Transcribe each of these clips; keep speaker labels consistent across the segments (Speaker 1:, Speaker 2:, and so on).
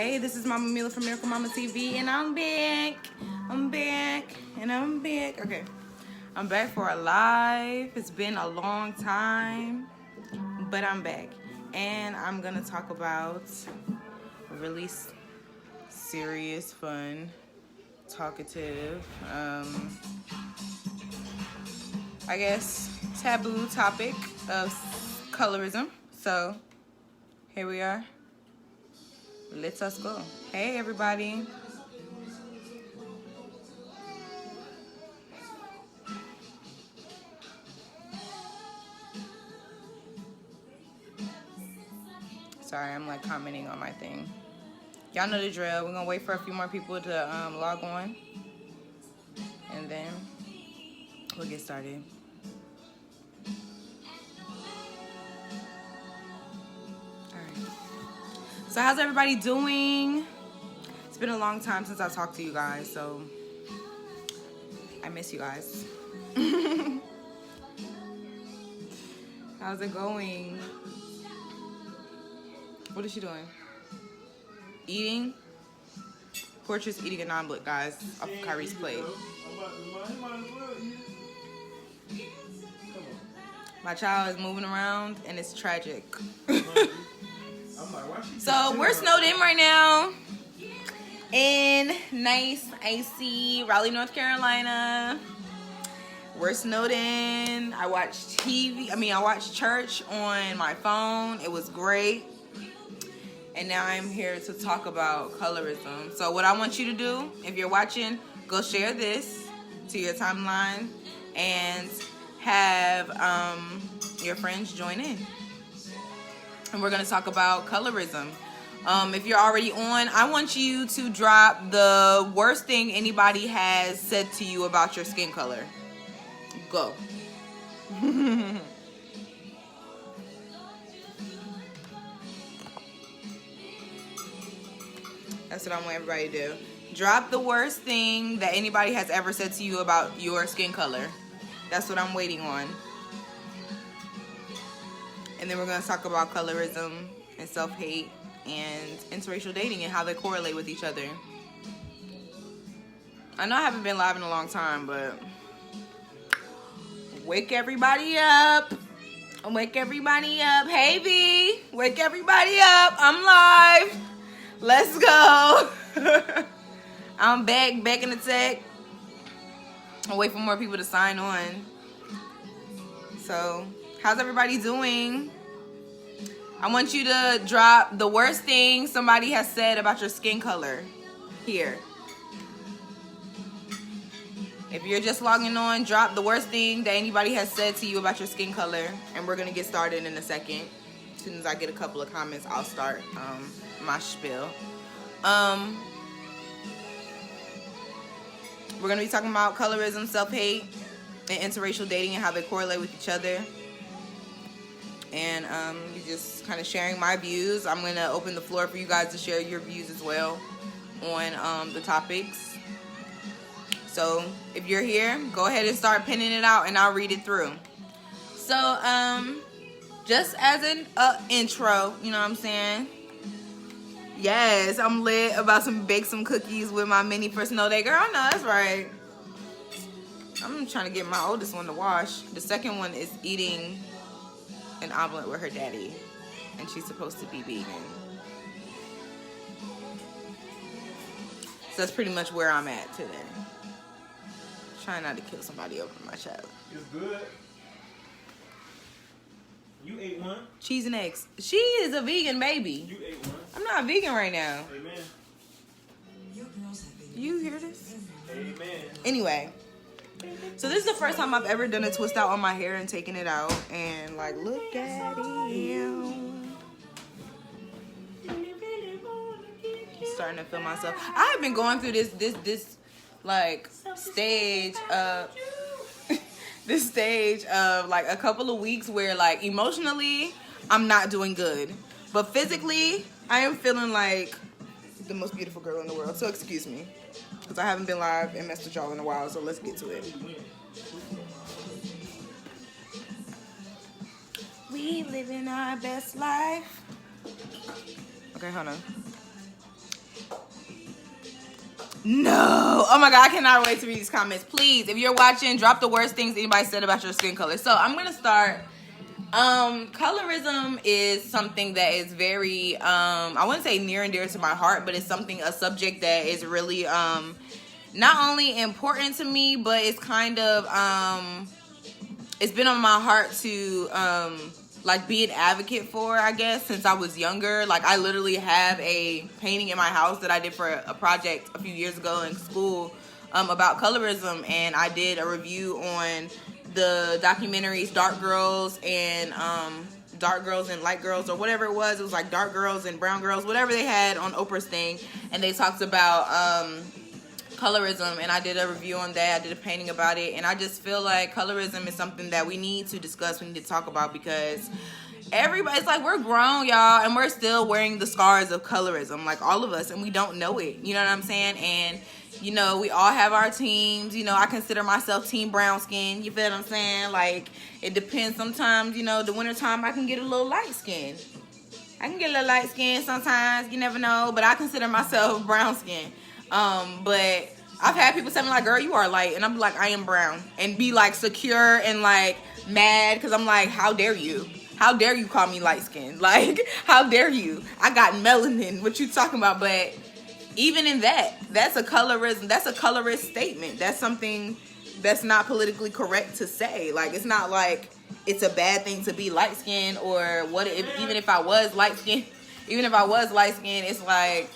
Speaker 1: Hey, this is Mama Mila from Miracle Mama TV, and I'm back. Okay, I'm back for a live. It's been a long time, but I'm back. And I'm going to talk about a really serious, fun, talkative, I guess, taboo topic of colorism. So, here we are. Let us go. Hey, everybody. Sorry, I'm like commenting on my thing. Y'all know the drill. We're gonna wait for a few more people to log on, and then we'll get started. So how's everybody doing? It's been a long time since I talked to you guys, so I miss you guys. How's it going? What is she doing? Eating? Portrait's eating a non-blick, guys, off of Kyrie's plate. My child is moving around, and it's tragic. So we're snowed in right now in nice, icy Raleigh, North Carolina. We're snowed in. I watched church on my phone. It was great. And now I'm here to talk about colorism. So what I want you to do, if you're watching, go share this to your timeline and have your friends join in. And we're going to talk about colorism. If you're already on, I want you to drop the worst thing anybody has said to you about your skin color. Go. That's what I want everybody to do. Drop the worst thing that anybody has ever said to you about your skin color. That's what I'm waiting on. And then we're going to talk about colorism and self-hate and interracial dating and how they correlate with each other. I know I haven't been live in a long time, but wake everybody up. Wake everybody up. Hey, V. Wake everybody up. I'm live. Let's go. I'm back in the tech. I'll wait for more people to sign on. So, how's everybody doing? I want you to drop the worst thing somebody has said about your skin color here. If you're just logging on, drop the worst thing that anybody has said to you about your skin color. And we're going to get started in a second. As soon as I get a couple of comments, I'll start my spiel. We're going to be talking about colorism, self-hate, and interracial dating and how they correlate with each other. And just kind of sharing my views. I'm going to open the floor for you guys to share your views as well on the topics. So if you're here, go ahead and start pinning it out and I'll read it through. So just as an intro, you know what I'm saying? Yes, I'm lit about bake some cookies with my mini for snow day. Girl, I know, that's right. I'm trying to get my oldest one to wash. The second one is eating an omelet with her daddy. And she's supposed to be vegan. So that's pretty much where I'm at today. Trying not to kill somebody over my child.
Speaker 2: It's good. You ate one?
Speaker 1: Cheese and eggs. She is a vegan baby.
Speaker 2: You ate one?
Speaker 1: I'm not vegan right now.
Speaker 2: Amen.
Speaker 1: You hear this?
Speaker 2: Amen.
Speaker 1: Anyway. So this is the first time I've ever done a twist out on my hair and taken it out. And like, look at him. Starting to feel myself. I have been going through this like stage of this stage of like a couple of weeks where like emotionally I'm not doing good, but physically I am feeling like the most beautiful girl in the world. So excuse me, because I haven't been live and messed with y'all in a while. So let's get to it. We living our best life. Okay, hold on. No. Oh my God, I cannot wait to read these comments. Please, if you're watching, drop the worst things anybody said about your skin color. So I'm gonna start. Colorism is something that is very I wouldn't say near and dear to my heart, but it's a subject that is really not only important to me, but it's kind of it's been on my heart to like be an advocate for, I guess, since I was younger. Like, I literally have a painting in my house that I did for a project a few years ago in school about colorism, and I did a review on the documentaries Dark Girls and Light Girls, or whatever it was. It was like Dark Girls and Brown Girls, whatever they had on Oprah's thing, and they talked about colorism, and I did a review on that. I did a painting about it, and I just feel like colorism is something that we need to discuss, we need to talk about, because everybody's like, we're grown, y'all, and we're still wearing the scars of colorism, like all of us, and we don't know it. You know what I'm saying? And you know, we all have our teams. You know, I consider myself team brown skin. You feel what I'm saying? Like, it depends. Sometimes, you know, the wintertime I can get a little light skin. I can get a little light skin sometimes. You never know. But I consider myself brown skin. But I've had people tell me, like, girl, you are light. And I'm like, I am brown. And be, like, secure and, like, mad. Because I'm like, how dare you? How dare you call me light skin? Like, how dare you? I got melanin. What you talking about? But even in that's a colorism. That's a colorist statement. That's something that's not politically correct to say. Like, it's not like it's a bad thing to be light skinned, or what if, even if I was light skinned, it's like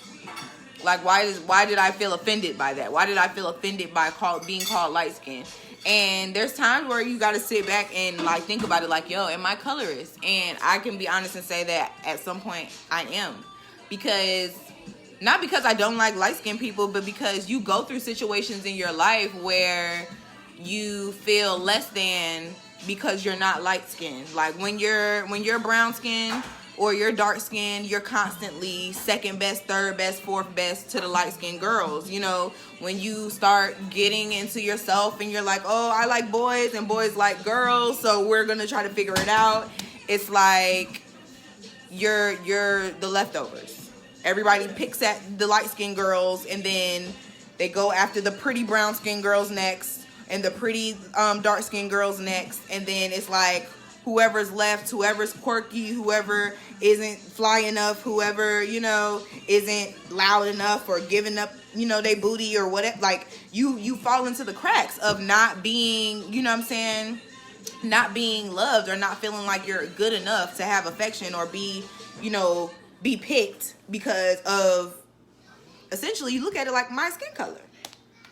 Speaker 1: why did I feel offended by that? Why did I feel offended by being called light skinned? And there's times where you got to sit back and like think about it, like, yo, am I colorist? And I can be honest and say that at some point I am, because not because I don't like light-skinned people, but because you go through situations in your life where you feel less than because you're not light-skinned. Like, when you're brown-skinned or you're dark-skinned, you're constantly second best, third best, fourth best to the light-skinned girls. You know, when you start getting into yourself and you're like, oh, I like boys and boys like girls, so we're going to try to figure it out. It's like you're the leftovers. Everybody picks at the light-skinned girls, and then they go after the pretty brown-skinned girls next, and the pretty dark-skinned girls next, and then it's like whoever's left, whoever's quirky, whoever isn't fly enough, whoever, you know, isn't loud enough or giving up, you know, they booty or whatever. Like, you fall into the cracks of not being, you know what I'm saying, not being loved, or not feeling like you're good enough to have affection or be, you know, be picked because of, essentially, you look at it like my skin color.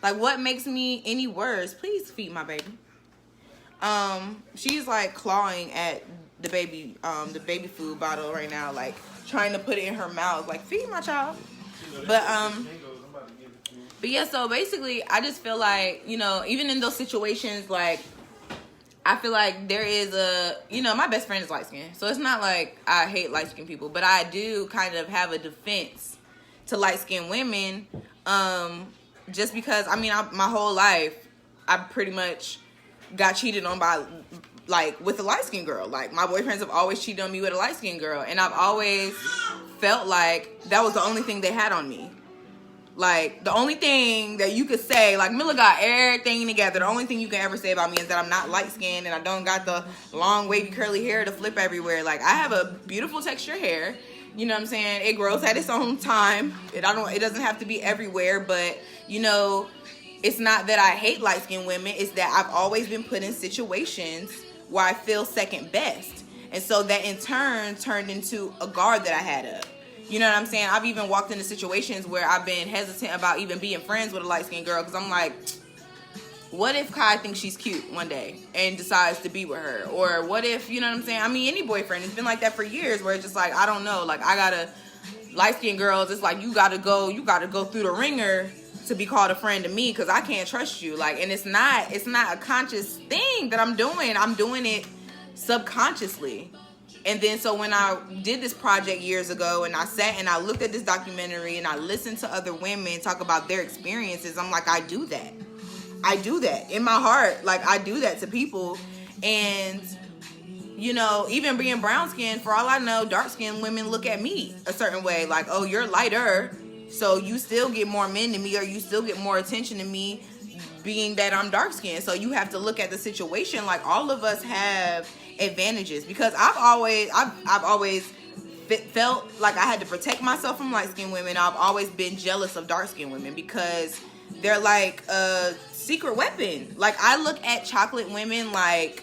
Speaker 1: Like, what makes me any worse? Please feed my baby. She's like clawing at the baby food bottle right now, like trying to put it in her mouth, like, feed my child. But yeah, so basically I just feel like, you know, even in those situations, like, I feel like there is you know, my best friend is light skinned, so it's not like I hate light skinned people, but I do kind of have a defense to light skinned women, just because, I mean, my whole life I pretty much got cheated on by, like, with a light skinned girl. Like, my boyfriends have always cheated on me with a light skinned girl, and I've always felt like that was the only thing they had on me. Like, the only thing that you could say, like, Mila got everything together. The only thing you can ever say about me is that I'm not light-skinned and I don't got the long, wavy, curly hair to flip everywhere. Like, I have a beautiful texture hair. You know what I'm saying? It grows at its own time. It doesn't have to be everywhere, but, you know, it's not that I hate light-skinned women. It's that I've always been put in situations where I feel second best. And so that, in turn, turned into a guard that I had up. You know what I'm saying? I've even walked into situations where I've been hesitant about even being friends with a light-skinned girl, because I'm like, what if Kai thinks she's cute one day and decides to be with her? Or what if, you know what I'm saying? I mean, any boyfriend, it's been like that for years, where it's just like, I don't know, like, I gotta, light-skinned girls, it's like, you gotta go through the ringer to be called a friend to me, because I can't trust you. Like, and it's not a conscious thing that I'm doing it subconsciously. And then, so when I did this project years ago, and I sat and I looked at this documentary and I listened to other women talk about their experiences, I'm like, I do that in my heart. Like, I do that to people. And, you know, even being brown skinned, for all I know, dark skinned women look at me a certain way. Like, oh, you're lighter, So you still get more men than me, or you still get more attention than me, being that I'm dark skinned. So you have to look at the situation like all of us have advantages, because I've always felt like I had to protect myself from light skinned women. I've always been jealous of dark skinned women because they're like a secret weapon. Like, I look at chocolate women like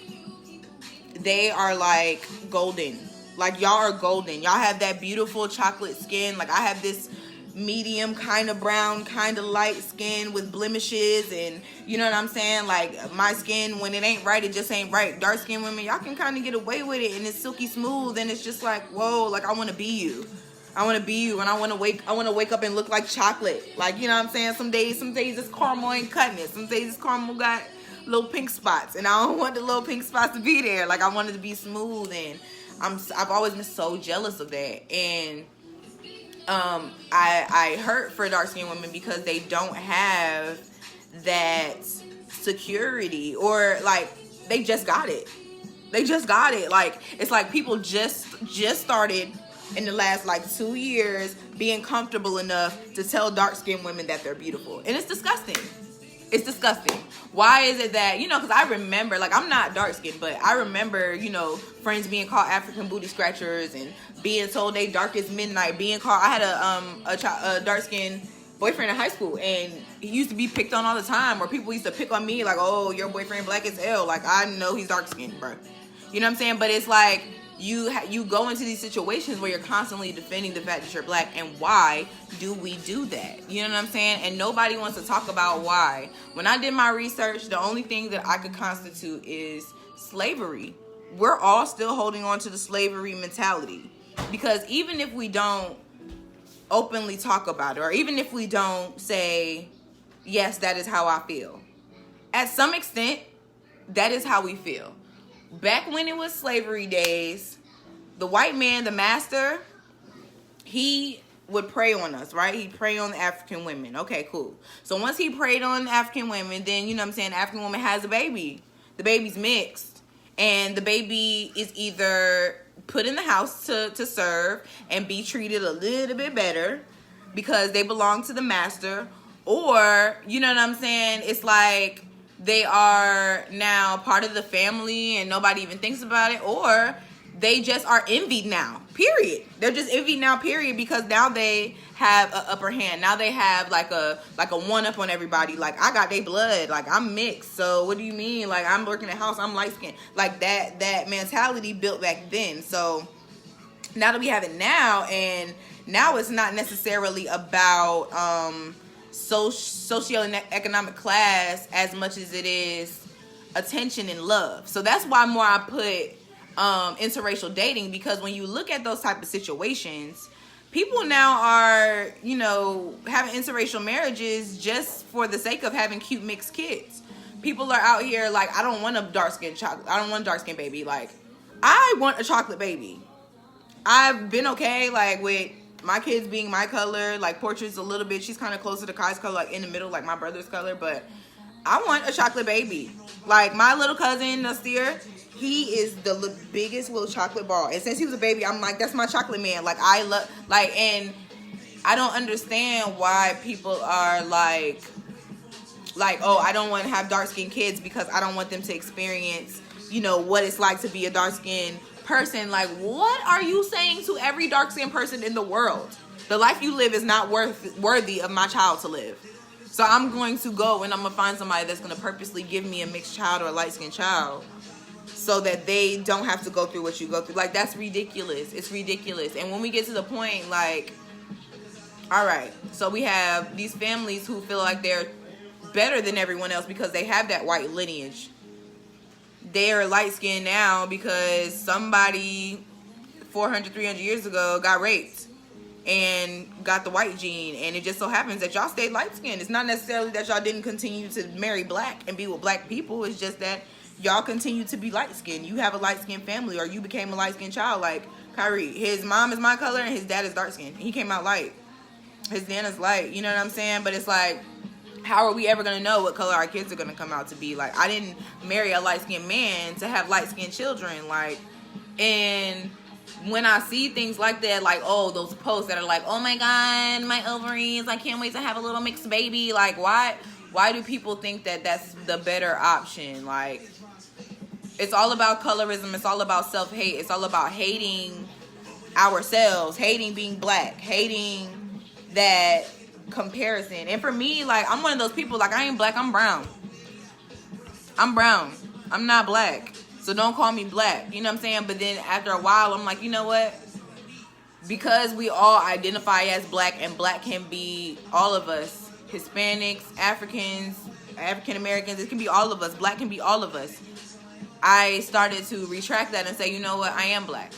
Speaker 1: they are like golden. Like, y'all are golden. Y'all have that beautiful chocolate skin. Like, I have this medium kind of brown, kind of light skin with blemishes, and you know what I'm saying? Like, my skin, when it ain't right, it just ain't right. Dark skinned women, y'all can kind of get away with it, and it's silky smooth, and it's just like, whoa, like, I want to be you. I want to be you, and I want to wake up and look like chocolate. Like, you know what I'm saying? Some days it's caramel ain't cutting it. Some days it's caramel got little pink spots, and I don't want the little pink spots to be there. Like, I want it to be smooth, and I've always been so jealous of that. And I hurt for dark skinned women because they don't have that security, or like they just got it. Like, it's like people just started in the last like 2 years being comfortable enough to tell dark skinned women that they're beautiful, and it's disgusting. It's disgusting. Why is it that, because I remember, like, I'm not dark skinned, but I remember, friends being called African booty scratchers and being told they dark as midnight, being called, I had a dark skinned boyfriend in high school, and he used to be picked on all the time, or people used to pick on me like, oh, your boyfriend black as hell. Like, I know he's dark skinned, bro. You know what I'm saying? But it's like, you go into these situations where you're constantly defending the fact that you're black, and why do we do that? You know what I'm saying? And nobody wants to talk about why. When I did my research, the only thing that I could constitute is slavery. We're all still holding on to the slavery mentality, because even if we don't openly talk about it, or even if we don't say, yes, that is how I feel, at some extent, that is how we feel. Back when it was slavery days, the white man, the master, he would prey on us, right? He'd prey on the African women. Okay, cool. So once he preyed on the African women, then, you know what I'm saying, the African woman has a baby. The baby's mixed. And the baby is either put in the house to serve and be treated a little bit better because they belong to the master. Or, you know what I'm saying, it's like they are now part of the family and nobody even thinks about it, or they just are envied now, period. They're just envied now, period, because now they have an upper hand. Now they have like a one-up on everybody. Like, I got their blood. Like, I'm mixed. So what do you mean? Like, I'm working the house. I'm light-skinned. Like, that mentality built back then. So now that we have it now, and now it's not necessarily about socioeconomic class as much as it is attention and love. So that's why more I put interracial dating, because when you look at those type of situations, people now are, having interracial marriages just for the sake of having cute mixed kids. People are out here like, I don't want a dark-skinned chocolate. I don't want a dark-skinned baby. Like, I want a chocolate baby. I've been okay, like, with my kids being my color. Like, Portrait's a little bit, she's kind of closer to Kai's color, like in the middle, like my brother's color. But I want a chocolate baby. Like, my little cousin, Nasir, he is the biggest little chocolate ball. And since he was a baby, I'm like, that's my chocolate man. Like, I love, like, and I don't understand why people are like, oh, I don't want to have dark-skinned kids because I don't want them to experience, what it's like to be a dark-skinned person. Like, what are you saying to every dark-skinned person in the world? The life you live is not worthy of my child to live. So I'm going to go and I'm going to find somebody that's going to purposely give me a mixed child or a light-skinned child so that they don't have to go through what you go through. Like, that's ridiculous. It's ridiculous. And when we get to the point, like, all right, so we have these families who feel like they're better than everyone else because they have that white lineage. They're light-skinned now because somebody 400, 300 years ago got raped and got the white gene, and it just so happens that y'all stayed light-skinned. It's not necessarily that y'all didn't continue to marry black and be with black people. It's just that y'all continue to be light-skinned. You have a light-skinned family, or you became a light-skinned child. Like Kyrie, his mom is my color and his dad is dark-skinned. He came out light. His nana's light. You know what I'm saying? But it's like, how are we ever going to know what color our kids are going to come out to be? Like, I didn't marry a light-skinned man to have light-skinned children. Like, and when I see things like that, like, oh, those posts that are like, oh my God, my ovaries, I can't wait to have a little mixed baby. Like, why do people think that that's the better option? Like, it's all about colorism. It's all about self-hate. It's all about hating ourselves, hating being black, hating that comparison. And for me, like, I'm one of those people, like, I ain't black, I'm brown. I'm brown. I'm not black. So don't call me black. You know what I'm saying? But then after a while, I'm like, you know what? Because we all identify as black, and black can be all of us. Hispanics, Africans, African Americans, it can be all of us. Black can be all of us. I started to retract that and say, you know what? I am black.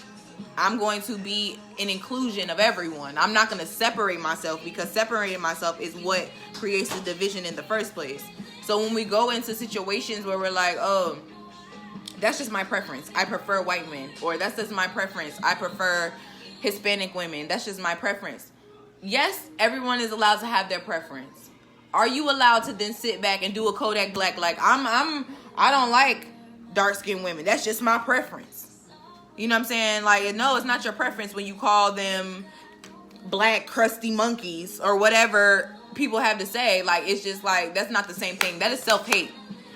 Speaker 1: I'm going to be an inclusion of everyone. I'm not going to separate myself, because separating myself is what creates the division in the first place. So when we go into situations where we're like, oh, that's just my preference, I prefer white men, or that's just my preference, I prefer Hispanic women, that's just my preference. Yes, everyone is allowed to have their preference. Are you allowed to then sit back and do a Kodak Black, like, I don't like dark-skinned women, that's just my preference? You know what I'm saying? Like, no, it's not your preference when you call them black crusty monkeys or whatever people have to say. Like, it's just like, that's not the same thing. That is self-hate.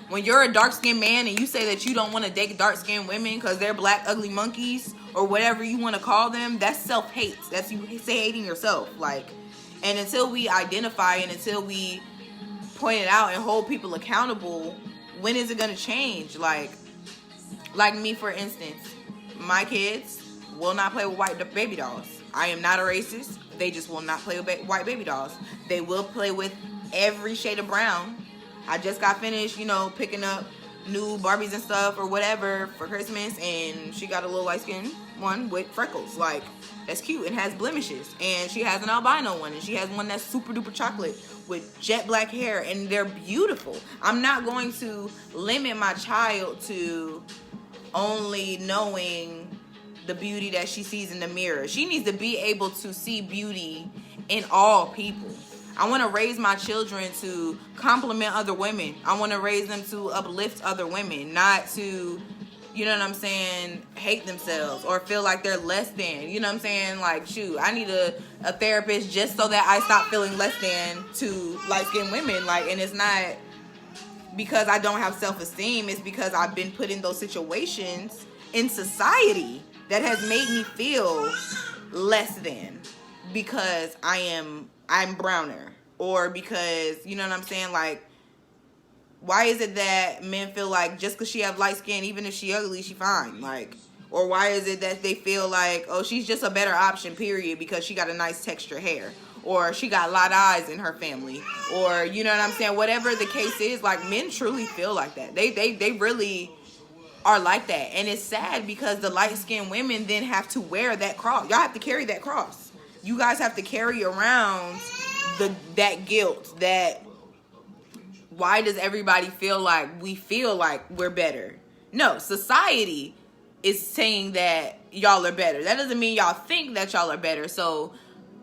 Speaker 1: When you're a dark-skinned man and you say that you don't want to date dark-skinned women because they're black ugly monkeys or whatever you want to call them, that's self-hate. That's you say hating yourself. Like, and until we identify and until we point it out and hold people accountable, when is it going to change? Like me, for instance, my kids will not play with white baby dolls. I am not a racist. They just will not play with white baby dolls. They will play with every shade of brown. I just got finished, picking up new Barbies and stuff or whatever for Christmas, and she got a little light-skinned one with freckles. Like, that's cute and has blemishes. And she has an albino one, and she has one that's super-duper chocolate with jet black hair, and they're beautiful. I'm not going to limit my child to only knowing the beauty that she sees in the mirror. She needs to be able to see beauty in all people. I want to raise my children to compliment other women. I want to raise them to uplift other women, not to, you know what I'm saying, hate themselves or feel like they're less than. You know what I'm saying? Like, shoot, I need a therapist just so that I stop feeling less than to light-skinned women. Like, and it's not because I don't have self-esteem. It's because I've been put in those situations in society that has made me feel less than because I'm browner, or because, you know what I'm saying, like, why is it that men feel like just because she have light skin, even if she ugly, she fine? Like, or why is it that they feel like, oh, she's just a better option, period, because she got a nice texture hair, or she got light eyes in her family, or, you know what I'm saying, whatever the case is. Like, men truly feel like that. They really are like that. And it's sad because the light-skinned women then have to wear that cross. Y'all have to carry that cross. You guys have to carry around that guilt, that why does everybody feel like we feel like we're better? No, society is saying that y'all are better. That doesn't mean y'all think that y'all are better. So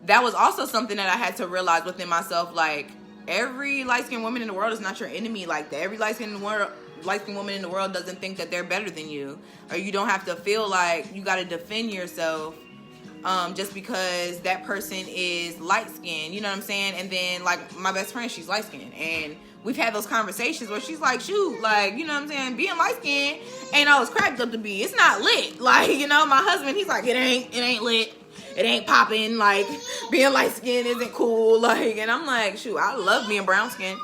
Speaker 1: that was also something that I had to realize within myself. Like, every light-skinned woman in the world is not your enemy like that. Every light-skinned woman in the world doesn't think that they're better than you, or you don't have to feel like you got to defend yourself just because that person is light-skinned, you know what I'm saying? And then, like, my best friend, she's light-skinned, and we've had those conversations where she's like, shoot, like, you know what I'm saying, being light-skinned ain't always cracked up to be. It's not lit. Like, my husband, he's like, it ain't lit. It ain't popping. Like, being light-skinned isn't cool. Like, and I'm like, shoot, I love being brown-skinned.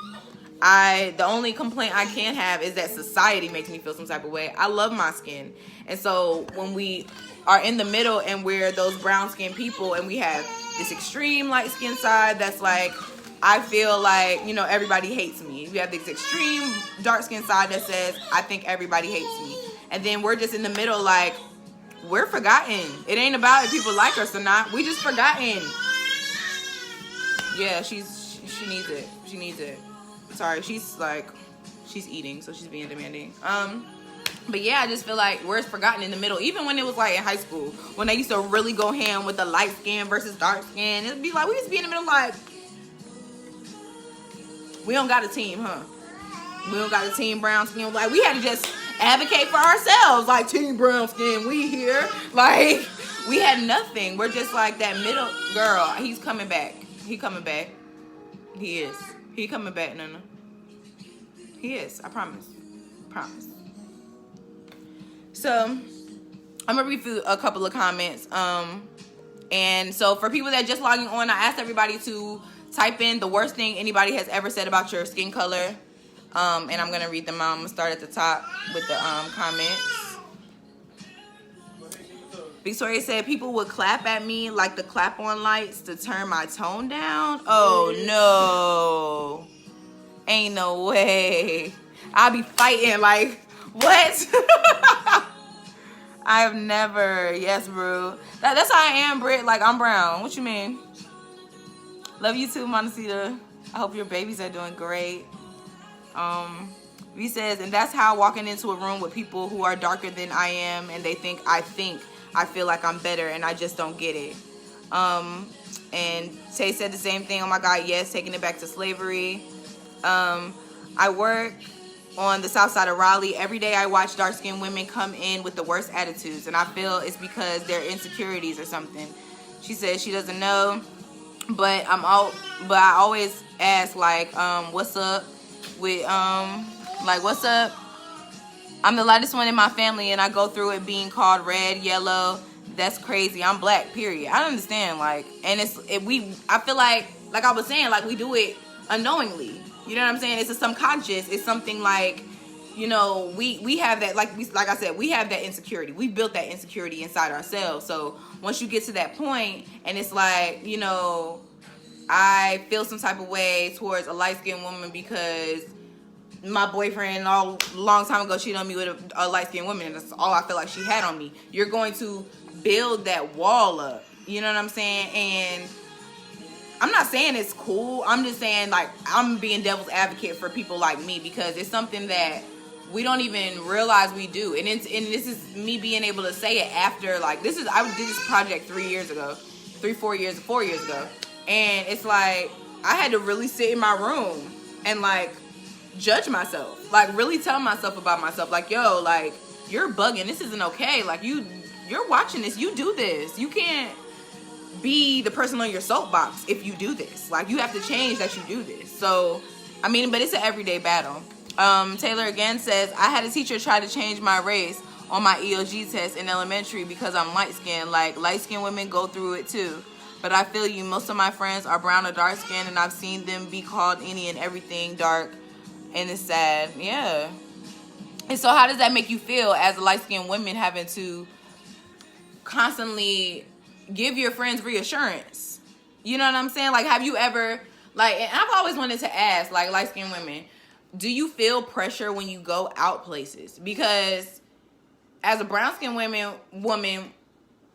Speaker 1: The only complaint I can have is that society makes me feel some type of way. I love my skin. And so when we are in the middle and we're those brown-skinned people and we have this extreme light-skinned side that's like, I feel like, everybody hates me. We have this extreme dark-skinned side that says, I think everybody hates me. And then we're just in the middle, like, we're forgotten. It ain't about if people like us or not. We just forgotten. Yeah, she needs it. She needs it. Sorry, she's eating, so she's being demanding. But yeah, I just feel like we're forgotten in the middle. Even when it was like in high school, when they used to really go ham with the light skin versus dark skin, it'd be like, we used to be in the middle like, we don't got a team, huh? We don't got a team brown skin. Like, we had to just advocate for ourselves. Like, team brown skin, we here. Like, We had nothing. We're just like that middle girl. He's coming back. He coming back. He is. He coming back, Nana. He is. I promise. Promise. So, I'm gonna read through a couple of comments. And so for people that just logging on, I asked everybody to type in the worst thing anybody has ever said about your skin color. And I'm gonna read them out. I'm gonna start at the top with the comments. Victoria said people would clap at me like the clap on lights to turn my tone down. Oh no. Ain't no way. I'll be fighting like, what? I have never. Yes, bro. That's how I am, Britt. Like, I'm brown. What you mean? Love you too, Montecito. I hope your babies are doing great. V says, and that's how walking into a room with people who are darker than I am and they think I feel like I'm better and I just don't get it. And Tay said the same thing. Oh my God, yes, taking it back to slavery. I work on the south side of Raleigh. Every day I watch dark-skinned women come in with the worst attitudes, and I feel it's because they're insecurities or something. She says she doesn't know, but I always ask like, what's up with like, what's up? I'm the lightest one in my family, and I go through it being called red, yellow. That's crazy. I'm black, period. I understand, like, and I feel like I was saying, like, we do it unknowingly. You know what I'm saying? It's a subconscious. It's something like, you know, we have that, like I said, we have that insecurity. We built that insecurity inside ourselves. So once you get to that point, and it's like, you know, I feel some type of way towards a light-skinned woman because my boyfriend a long time ago cheated on me with a light-skinned woman, and that's all I feel like she had on me. You're going to build that wall up. You know what I'm saying? And I'm not saying it's cool. I'm just saying, like, I'm being devil's advocate for people like me because it's something that we don't even realize we do. And this is me being able to say it after, like, I did this project 4 years ago. And it's like, I had to really sit in my room and, like, judge myself. Like, really tell myself about myself. Like, yo, like, you're bugging. This isn't okay. Like, you're watching this. You do this. You can't be the person on your soapbox if you do this. Like, you have to change that you do this. So, I mean, but it's an everyday battle. Taylor again says, I had a teacher try to change my race on my EOG test in elementary because I'm light-skinned. Like, light-skinned women go through it too. But I feel you. Most of my friends are brown or dark-skinned, and I've seen them be called any and everything dark, and it's sad. Yeah. And so how does that make you feel as a light-skinned woman having to constantly give your friends reassurance? You know what I'm saying? Like, have you ever, like, and I've always wanted to ask, like, light-skinned women, do you feel pressure when you go out places? Because as a brown-skinned woman,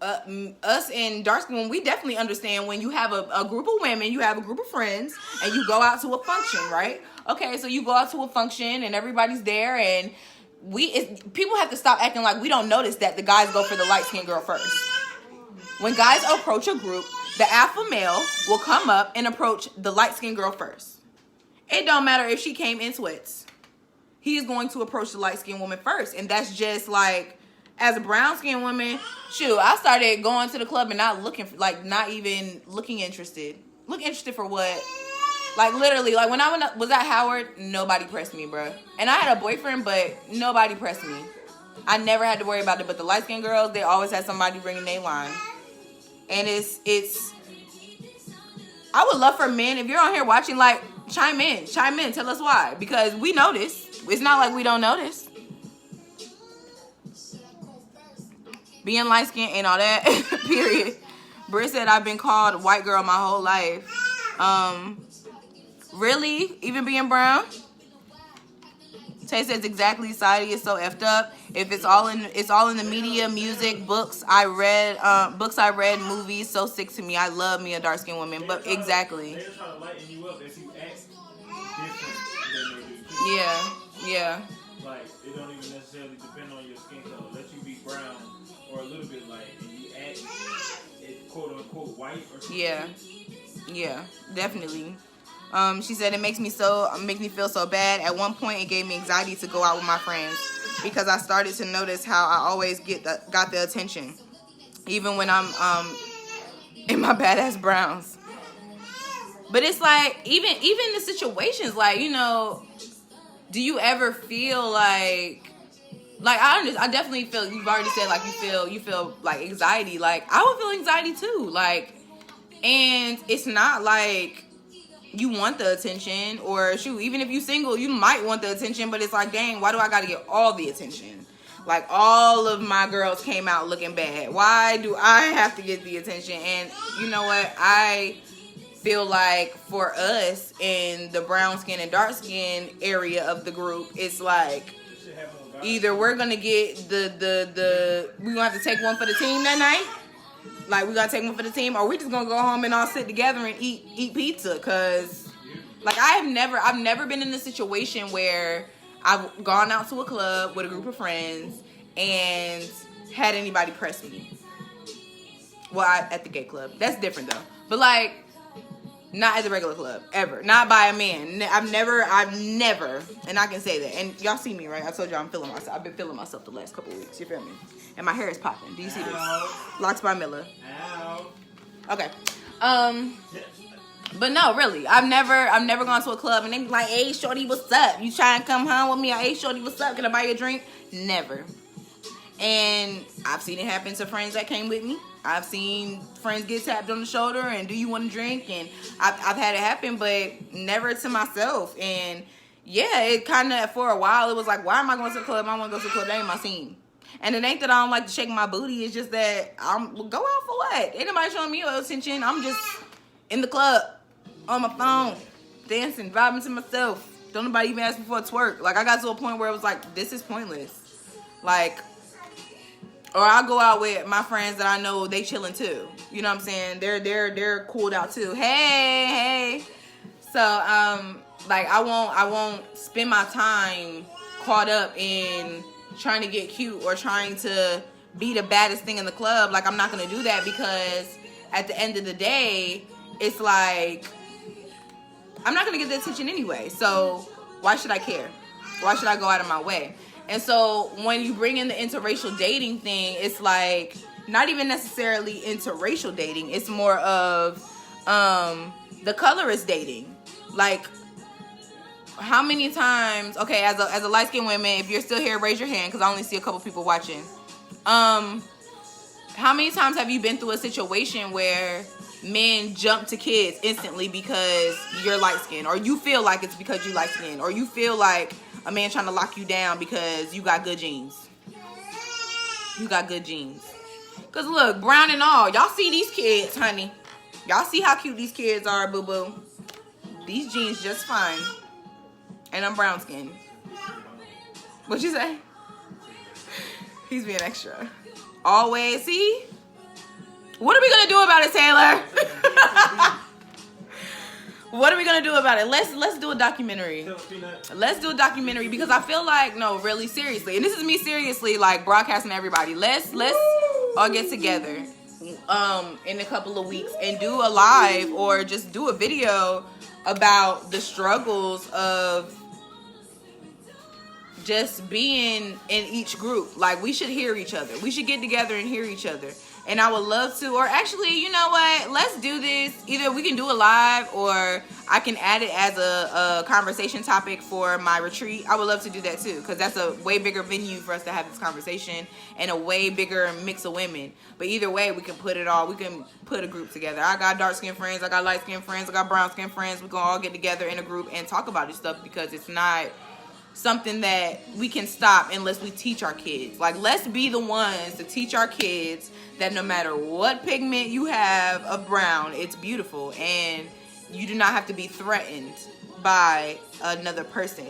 Speaker 1: us and dark-skinned women, we definitely understand when you have a group of women, you have a group of friends, and you go out to a function, right? Okay, so you go out to a function, and everybody's there, and people have to stop acting like we don't notice that the guys go for the light-skinned girl first. When guys approach a group, the alpha male will come up and approach the light-skinned girl first. It don't matter if she came in sweats. He is going to approach the light-skinned woman first. And that's just like, as a brown-skinned woman, shoot, I started going to the club and not even looking interested. Look interested for what? Like, literally, like, when I was at Howard, nobody pressed me, bro. And I had a boyfriend, but nobody pressed me. I never had to worry about it. But the light-skinned girls, they always had somebody bringing their line. And it's I would love for men, if you're on here watching, like, chime in, tell us why, because we notice. It's not like we don't notice. Being light skinned ain't all that. Period. Britt said, I've been called white girl my whole life. Really? Even being brown? Tay says, exactly. Society is so effed up. If it's all in the media, music, books I read, movies. So sick to me. I love me a dark skinned woman, but exactly.
Speaker 2: They're trying to lighten you up if you act different than they do.
Speaker 1: Yeah.
Speaker 2: Like, it don't even necessarily depend on your skin color. Let you be brown or a little bit light, and you act quote unquote white or something.
Speaker 1: Yeah, definitely. She said it makes me feel so bad. At one point, it gave me anxiety to go out with my friends because I started to notice how I always got the attention. even when I'm in my badass browns. But it's like even the situations, like, you know, do you ever feel like I definitely feel, you've already said like you feel like anxiety. Like I would feel anxiety too. Like, and it's not like you want the attention, or shoot, even if you single, you might want the attention, but it's like, dang, why do I gotta get all the attention? Like all of my girls came out looking bad. Why do I have to get the attention? And you know what? I feel like for us in the brown skin and dark skin area of the group, it's like either we're gonna get we gonna have to take one for the team that night. Like we gotta take one for the team, or we just gonna go home and all sit together and eat pizza. Cause like I've never been in a situation where I've gone out to a club with a group of friends and had anybody press me. Well, at the gay club, that's different though. But like, not at the regular club ever. Not by a man. I've never, and I can say that. And y'all see me, right? I told y'all I'm feeling myself. I've been feeling myself the last couple of weeks. You feel me? And my hair is popping. Do you see this? Locks by Mila.
Speaker 2: Ow.
Speaker 1: Okay. But no, really, I've never gone to a club and they be like, "Hey, shorty, what's up? You trying to come home with me?" Or, "Hey, shorty, what's up? Can I buy you a drink?" Never. And I've seen it happen to friends that came with me. I've seen friends get tapped on the shoulder and, "Do you want a drink?" And I've had it happen, but never to myself. And yeah, it kind of, for a while, it was like, why am I going to the club? I want to go to the club. That ain't my scene. And it ain't that I don't like to shake my booty. It's just that I'm go out for what? Ain't nobody showing me no attention. I'm just in the club on my phone, dancing, vibing to myself. Don't nobody even ask me for a twerk. Like I got to a point where it was like, this is pointless. Like, or I'll go out with my friends that I know they chilling too. You know what I'm saying? They're cooled out too. Hey. So like I won't spend my time caught up in trying to get cute or trying to be the baddest thing in the club. Like I'm not gonna do that, because at the end of the day, it's like I'm not gonna get the attention anyway. So why should I care? Why should I go out of my way? And so when you bring in the interracial dating thing, it's like not even necessarily interracial dating. It's more of the colorist dating. Like, how many times? Okay, as a light skinned woman, if you're still here, raise your hand, because I only see a couple people watching. How many times have you been through a situation where men jump to kids instantly because you're light skinned, or you feel like it's because you light skinned, or you feel like a man trying to lock you down because you got good genes? You got good genes. Because look, brown and all, y'all see these kids, honey. Y'all see how cute these kids are, boo-boo. These genes just fine. And I'm brown skinned. What'd you say? He's being extra. Always, see? What are we gonna do about it, Taylor? What are we gonna do about it? Let's do a documentary. Let's do a documentary, because I feel like, no, really, seriously, and this is me seriously, like broadcasting to everybody. Let's all get together in a couple of weeks and do a live or just do a video about the struggles of just being in each group. Like, we should hear each other. We should get together and hear each other. And I would love to, or actually, you know what? Let's do this. Either we can do it live, or I can add it as a conversation topic for my retreat. I would love to do that too, because that's a way bigger venue for us to have this conversation, and a way bigger mix of women. But either way, we can put it all. We can put a group together. I got dark skinned friends. I got light skinned friends. I got brown skinned friends. We can all get together in a group and talk about this stuff, because it's not something that we can stop unless we teach our kids. Like, let's be the ones to teach our kids that no matter what pigment you have of brown, it's beautiful, and you do not have to be threatened by another person.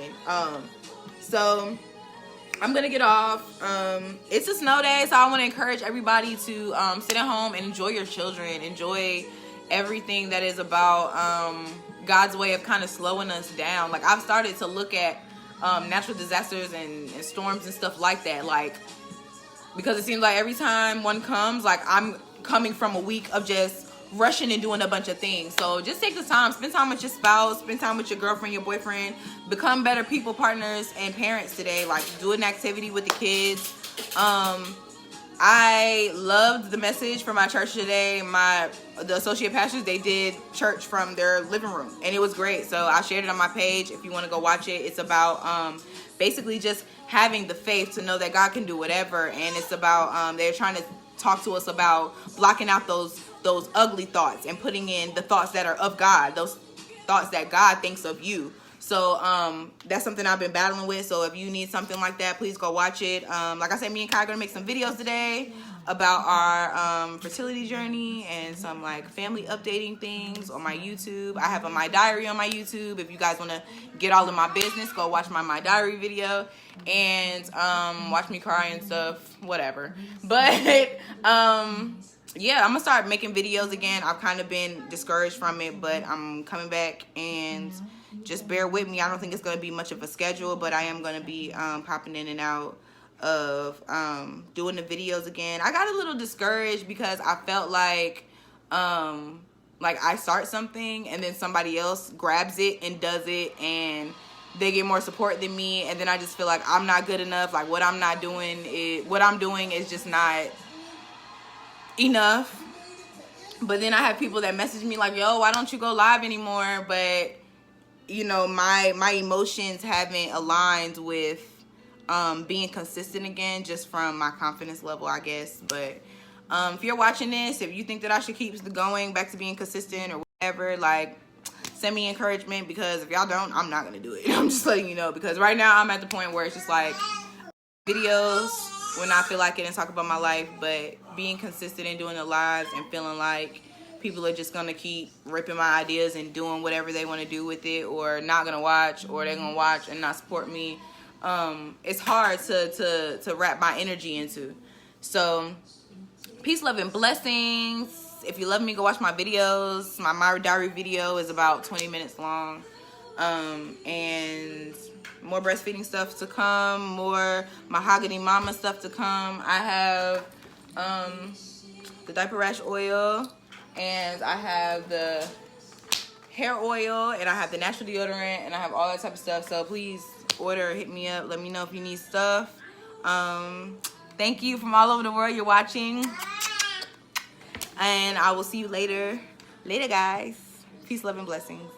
Speaker 1: So I'm gonna get off. It's a snow day, so I want to encourage everybody to sit at home and enjoy your children, enjoy everything that is about God's way of kind of slowing us down. Like, I've started to look at natural disasters and storms and stuff like that, like, because it seems like every time one comes, like, I'm coming from a week of just rushing and doing a bunch of things. So just take the time, spend time with your spouse, spend time with your girlfriend, your boyfriend, become better people, partners, and parents today. Like, do an activity with the kids. I loved the message from my church today. The associate pastors, they did church from their living room, and it was great. So I shared it on my page. If you want to go watch it, it's about basically just having the faith to know that God can do whatever, and it's about they're trying to talk to us about blocking out those ugly thoughts and putting in the thoughts that are of God, those thoughts that God thinks of you. So that's something I've been battling with. So if you need something like that, please go watch it. Like I said, me and Kai are going to make some videos today about our fertility journey and some like family updating things on my YouTube. I have a My Diary on my YouTube. If you guys want to get all of my business, go watch my Diary video and watch me cry and stuff, whatever. But yeah, I'm going to start making videos again. I've kind of been discouraged from it, but I'm coming back, and just bear with me. I don't think it's going to be much of a schedule, but I am going to be popping in and out of doing the videos again. I got a little discouraged because I felt like I start something and then somebody else grabs it and does it, and they get more support than me, and then I just feel like I'm not good enough. Like what I'm doing is just not enough. But then I have people that message me like, yo, why don't you go live anymore? But you know, my emotions haven't aligned with being consistent again, just from my confidence level, I guess. But if you're watching this, if you think that I should keep going back to being consistent or whatever, like, send me encouragement, because if y'all don't, I'm not gonna do it. I'm just letting you know, because right now I'm at the point where it's just like videos when I feel like it and talk about my life, but being consistent and doing the lives and feeling like people are just gonna keep ripping my ideas and doing whatever they want to do with it, or not gonna watch, or they're gonna watch and not support me. It's hard to wrap my energy into. So peace, love, and blessings. If you love me, go watch my videos. My diary video is about 20 minutes long, and more breastfeeding stuff to come, more mahogany mama stuff to come. I have the diaper rash oil, and I have the hair oil, and I have the natural deodorant, and I have all that type of stuff. So please order, hit me up, let me know if you need stuff. Thank you from all over the world you're watching, and I will see you later. Later, guys. Peace, love, and blessings.